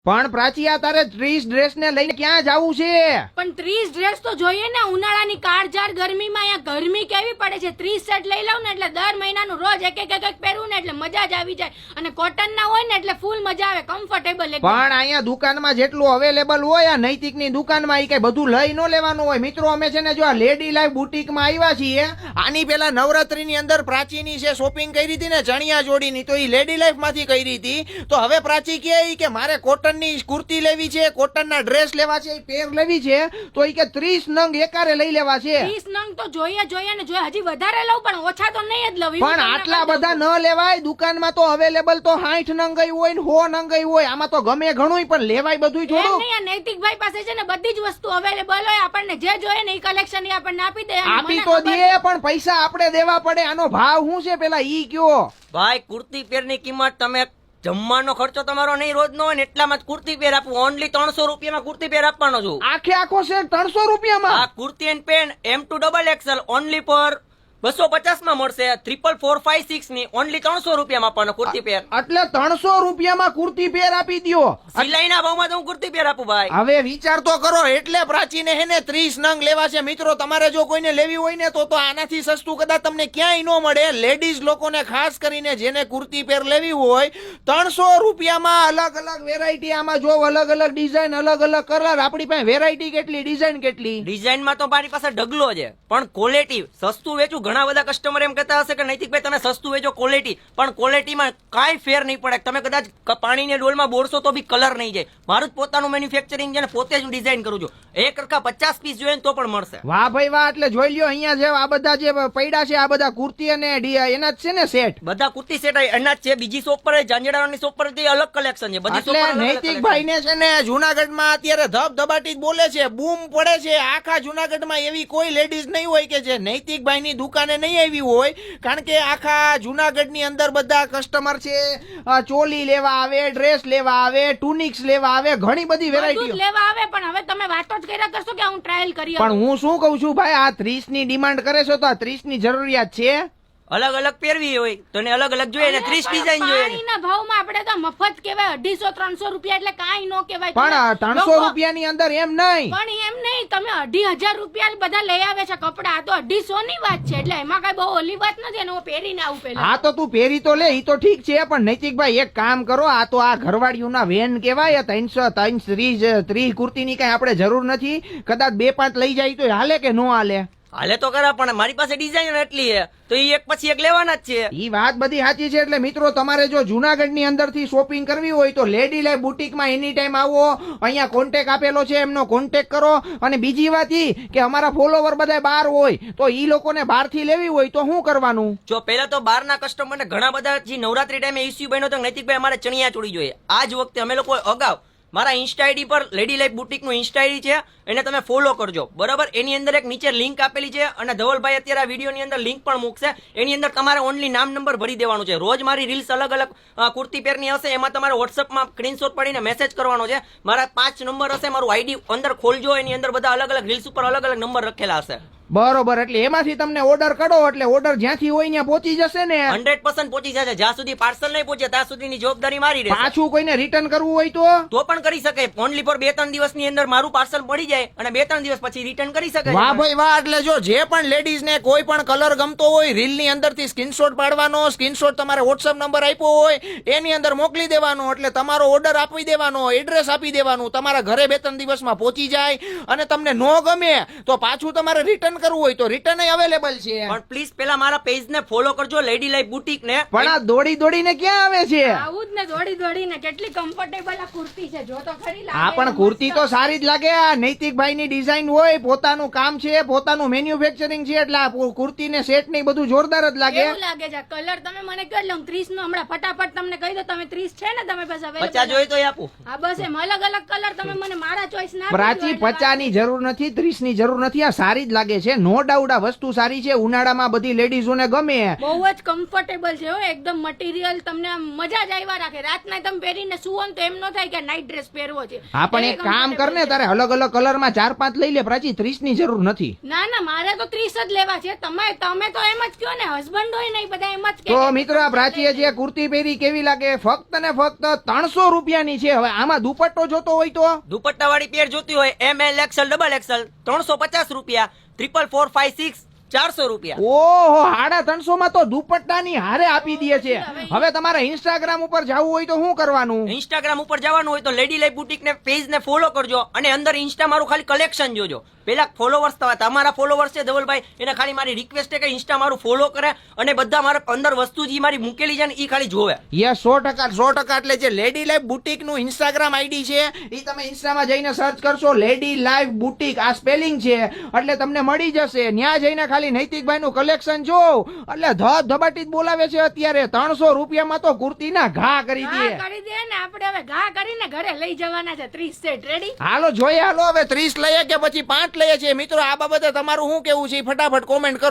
પણ પ્રાચી આ તારે 30 ડ્રેસ ને લઈને ક્યાં જાવું છે? પણ 30 ડ્રેસ તો જોઈએ ને, ઉનાળાની કાળઝાળ ગરમીમાં અહીંયા ગરમી કેવી પડે છે. 30 સેટ લઈ લઉં ને એટલે દર મહિનાનું રોજ એક પહેરવું ને એટલે મજા જ આવી જાય. અને કોટન ના હોય ને એટલે ફૂલ મજા આવે, કમ્ફર્ટેબલ. પણ અહીંયા દુકાનમાં જેટલું અવેલેબલ હોય, આ નૈતિક ની દુકાનમાં કઈ બધું લઈ ન લેવાનું હોય. મિત્રો અમે છે ને જો આ લેડી લાઈફ બુટીક માં આવ્યા છીએ. આની પેલા નવરાત્રી ની અંદર પ્રાચીની છે શોપિંગ કરી હતી ને ચણિયા જોડી ની, તો એ લેડી લાઈફ માંથી કરી હતી. તો હવે પ્રાચી કે મારે કોટન ની કુર્તી લેવી છે, કોટન ના ડ્રેસ લેવા છે, પેર લેવી છે, તો ઈ કે 30 નંગ એકારે લઈ લેવા છે. 30 નંગ તો જોઈએ ને જોઈએ, હજી વધારે લઉં પણ ઓછા તો નહીં જ લઉં. પણ આટલા બધા ન લેવાય. દુકાનમાં તો અવેલેબલ તો 60 નંગ હોય ને 100 નંગ હોય. આમાં તો ગમે ઘણું પણ લેવાય બધું થોડું. નૈતિકભાઈ પાસે છે ને બધી જ વસ્તુ અવેલેબલ હોય, આપણને જે જોઈએ ને એ કલેક્શન એ આપણને આપી દે. આપી તો દે પણ પૈસા આપણે દેવા પડે. આનો ભાવ શું છે પેલા ઈ કયો? ભાઈ કુર્તી પેરની કિંમત તમે જમવાનો ખર્ચો તમારો નહીં રોજ નો હોય ને એટલામાં જ કુર્તી પેર આપું. ઓનલી 300 રૂપિયામાં કુર્તી પેર આપવાનો છું. આખો સેટ 300 રૂપિયામાં? આ kurti and pant M2XXL only પર 250 માં મળશે. 44456 ની ઓનલી 300 રૂપિયામાં આપવાનો કુર્તી પેર. એટલે 300 રૂપિયામાં કુર્તી પેર આપી દ્યો. સિલાઈના ભાવમાં તો હું કુર્તી પેર આપું ભાઈ. હવે વિચાર તો કરો. એટલે પ્રાચીને હે ને 30 નંગ લેવા છે. મિત્રો તમારે જો કોઈને લેવી હોય ને તો આનાથી સસ્તું કદાચ તમને ક્યાંય ન મળે. લેડીઝ લોકોને ખાસ કરીને જેને કુર્તી પેર લેવી હોય 300 રૂપિયામાં અલગ અલગ વેરાયટી. આમાં જો અલગ અલગ ડિઝાઇન, અલગ અલગ કલર. આપણી પાસે વેરાયટી કેટલી, ડિઝાઇન કેટલી. ડિઝાઇનમાં તો મારી પાસે ઢગલો છે, પણ ક્વોલિટી સસ્તું વેચું. ઘણા બધા કસ્ટમર એમ કહેતા હશે કે નૈતિકભાઈ તમે સસ્તું વેચો ક્વોલિટી, પણ ક્વોલિટીમાં કાંઈ ફેર નહીં પડે. તમે કદાચ પાણીની ડોલમાં બોરશો તો બી કલર નહીં જાય. મારું જ પોતાનું મેન્યુફેક્ચરિંગ છે ને પોતે જ ડિઝાઇન કરું છું. એક કરકા 50 પીસ જોઈએ તો પણ મળશે. વાહ ભાઈ વાહ. એટલે જોઈ લ્યો અહીંયા જે આ બધા જે પૈડા છે આ બધા કુર્તી અને એના જ છે ને સેટ. બધા કુર્તી સેટ એના જ છે. બીજી શોપ પર જાંજડાની શોપ પર અલગ કલેક્શન છે. બધી એટલે નૈતિકભાઈ ને છે ને જુનાગઢમાં અત્યારે ધબધબાટી જ બોલે છે, બૂમ પડે છે. આખા જુનાગઢમાં એવી કોઈ લેડીઝ નહીં હોય કે જે નૈતિકભાઈ ની દુકાને નહીં આવી હોય. કારણ કે આખા જુનાગઢ ની અંદર બધા કસ્ટમર છે ચોલી લેવા આવે, ડ્રેસ લેવા આવે, ટુનિક્સ લેવા આવે, ઘણી બધી વેરાયટી લેવા આવે. પણ હવે તમે વાતો જ કર્યા કરશો કે હું ટ્રાયલ કરી. પણ હું શું કઉ છું ભાઈ, આ 30 ની ડિમાન્ડ કરે છે તો આ 30 ની જરૂરિયાત છે. અલગ અલગ પહેરવી હોય તો અલગ અલગ જોઈએ ને 30 ડિઝાઇન જોઈએ. પાણીના ભાવમાં આપણે તો મફત કહેવાય. 250-300 રૂપિયા એટલે કાંઈ નો કહેવાય. પણ 300 રૂપિયાની અંદર એમ નહીં. પણ એમ નહીં, તમે 2500 રૂપિયા બધા લઈ આવે છે કપડા. આ તો 250 ની વાત છે, એટલે એમાં કઈ બહુ ઓલી વાત નથી. અને હું પહેરીને આવું પેલા. હા તો તું પહેરી તો લે, ઈ તો ઠીક છે. પણ નૈતિકભાઈ એક કામ કરો, આ તો આ ઘરવાળીઓના વેન કહેવાય. 330 કુર્તીની કઈ આપણે જરૂર નથી. કદાચ 2-5 લઈ જાય તો હાલે કે નો હાલે? હાલે તો ખરા, પણ મારી પાસે ડિઝાઇન એટલી છે તો એ એક પછી એક લેવાના જ છે. ઈ વાત બધી સાચી છે. એટલે મિત્રો તમારે જો જુનાગઢ ની અંદર થી શોપિંગ કરવી હોય તો લેડી લાઈફ બુટીક માં એની ટાઈમ આવો. અહીંયા કોન્ટેક આપેલો છે, એમનો કોન્ટેક કરો. અને બીજી વાત ઈ કે અમારા ફોલોવર બધા બહાર હોય તો ઈ લોકોને બહાર થી લેવી હોય તો શું કરવાનું? જો પહેલા તો બહારના કસ્ટમરને ઘણા બધા જે નવરાત્રી ટાઈમે ઇસ્યુ બન્યો તો નૈતિકભાઈ અમારે ચણિયા ચોળી જોઈએ. આ જ વખતે અમે લોકો અગાઉ મારા ઇન્સ્ટા આઈડી પર લેડી લાઈફ બુટીક નું ઇન્સ્ટા આઈડી છે, એને તમે ફોલો કરજો બરાબર. એની અંદર એક નીચે લિંક આપેલી છે અને ધવલભાઈ અત્યારે આ વિડીયો ની અંદર લિંક પણ મૂકશે. એની અંદર તમારે ઓનલી નામ નંબર ભરી દેવાનું છે. રોજ મારી રીલ્સ અલગ અલગ કુર્તી પેરની હશે, એમાં તમારે વોટ્સઅપમાં સ્ક્રીનશોટ પાડીને મેસેજ કરવાનો છે. મારા 5 નંબર હશે, મારું આઈડી અંદર ખોલજો. એની અંદર બધા અલગ અલગ રીલ્સ ઉપર અલગ અલગ નંબર લખેલા હશે. બરોબર. એટલે એમાંથી તમને ઓર્ડર કરો એટલે ઓર્ડર જ્યાંથી હોય ત્યાં પહોંચી જશે ને? 100% પહોંચી જશે. જ્યાં સુધી પાર્સલ નહીં પહોંચે ત્યાં સુધીની જવાબદારી મારી રહેશે. પાછું કોઈને રિટર્ન કરવું હોય તો પણ કરી શકે. ઓનલી ફોર 2-3 દિવસની અંદર મારું પાર્સલ મળી જાય અને 2-3 દિવસ પછી રિટર્ન કરી શકે. વાહ ભાઈ વાહ. એટલે જો જે પણ લેડીઝ ને કોઈ પણ કલર ગમતો હોય, રીલ ની અંદર થી સ્ક્રીનશોટ પાડવાનો, સ્ક્રીનશોટ તમારે વોટ્સઅપ નંબર આપ્યો હોય એની અંદર મોકલી દેવાનો. એટલે તમારો ઓર્ડર આપી દેવાનો, એડ્રેસ આપી દેવાનું, તમારા ઘરે 2-3 દિવસમાં પહોંચી જાય. અને તમને નો ગમે તો પાછું તમારે રિટર્ન કરવું હોય તો રિટર્ન અવેલેબલ છે. પણ પ્લીઝ પેલા મારા પેજ ને ફોલો કરજો, લેડી લાઈફ બુટીક ને. પણ આ દોડી દોડીને ક્યાં આવે છે? આવું જ ને, દોડી દોડીને. કેટલી કમ્ફર્ટેબલ આ કુર્તી છે, જો તો ખરી. હા પણ કુર્તી તો સારી જ લાગે. આ નૈતિકભાઈ ની ડિઝાઇન હોય, પોતાનું કામ છે, પોતાનું મેન્યુફેક્ચરિંગ છે, એટલે આ કુર્તી ને સેટ ને બધું જોરદાર જ લાગે. એવું લાગે છે. કલર તમે મને કહી લો 30 નો હમણાં ફટાફટ તમને કહી દો. તમે 30 છે ને તમે પાસે 50 જોઈએ તો આપું. હા બસ એમ અલગ અલગ કલર તમે મને મારા ચોઈસ ના. પ્રાચી 50 ની જરૂર નથી, 30 ની જરૂર નથી. આ સારી જ લાગે છે. છે, નો ડાઉટ આ વસ્તુ સારી છે, ઉનાળામાં બધી લેડીઝોને ગમે. બહુ જ કમ્ફર્ટેબલ છે હો, એકદમ મટીરિયલ તમને આમ મજા જ આવ્યા રાખે. રાતના તમે પહેરીને સુવો ને તો એમ ન થાય કે નાઇટ ડ્રેસ પહેરવો છે. હા પણ એક કામ કર ને, તારે અલગ અલગ કલરમાં 4-5 લઈ લે પ્રાચી, 30 ની જરૂર નથી. ના ના, મારે તો 30 જ લેવા છે. તમે તો એમ જ કહો ને, હસબન્ડ હોય ને ઈ બધા એમ જ કહે. તો મિત્રો આ પ્રાચીએ જે કુર્તી પહેરી કેવી લાગે? ફક્ત ને ફક્ત 300 રૂપિયાની છે. હવે આમાં દુપટ્ટો જોતો હોય તો દુપટ્ટા વાળી પેર જોતી હોય ML XL XXL 350 રૂપિયા, 44456 400 રૂપિયા. ઓહો, 350 માં તો દુપટ્ટાની હારે આપી દે છે. હવે તમારે ઇન્સ્ટાગ્રામ ઉપર જવું હોય તો શું કરવાનું? ઇન્સ્ટાગ્રામ ઉપર જવાનું હોય તો લેડી લાઈફ બુટીક ને પેજ ને ફોલો કરજો અને અંદર ઇન્સ્ટા મારું ખાલી કલેક્શન જોજો. પેલા ફોલોવર્સ તમારા ફોલોવર્સ છે ધવલભાઈ, એને ખાલી મારી રિક્વેસ્ટ છે કે ઇન્સ્ટા મારું ફોલો કરે અને બધા મારા અંદર વસ્તુ જે મારી મૂકેલી છે ને એ ખાલી જોવે. યસ, 100%. એટલે જે લેડી લાઈફ બુટીક નું ઇન્સ્ટાગ્રામ આઈડી છે એ તમે ઇન્સ્ટામાં જઈને સર્ચ કરશો, લેડી લાઈફ બુટીક, આ સ્પેલિંગ છે, એટલે તમને મળી જશે. ત્યાં જઈને ખાલી નૈતિકભાઈ નું કલેક્શન જો, એટલે ધબાટી જ બોલાવે છે અત્યારે. 300 રૂપિયામાં તો કુર્તીના ઘા કરી દે. કરી દે ને, આપણે હવે ઘા કરીને ઘરે લઈ જવાના છે 30 સેટ. રેડી? હાલો જોઈએ, હાલો હવે 30 લઈએ કે પછી 5 લઈએ છીએ? મિત્રો આ બાબતે તમારું શું કેવું છે ફટાફટ કોમેન્ટ કરો.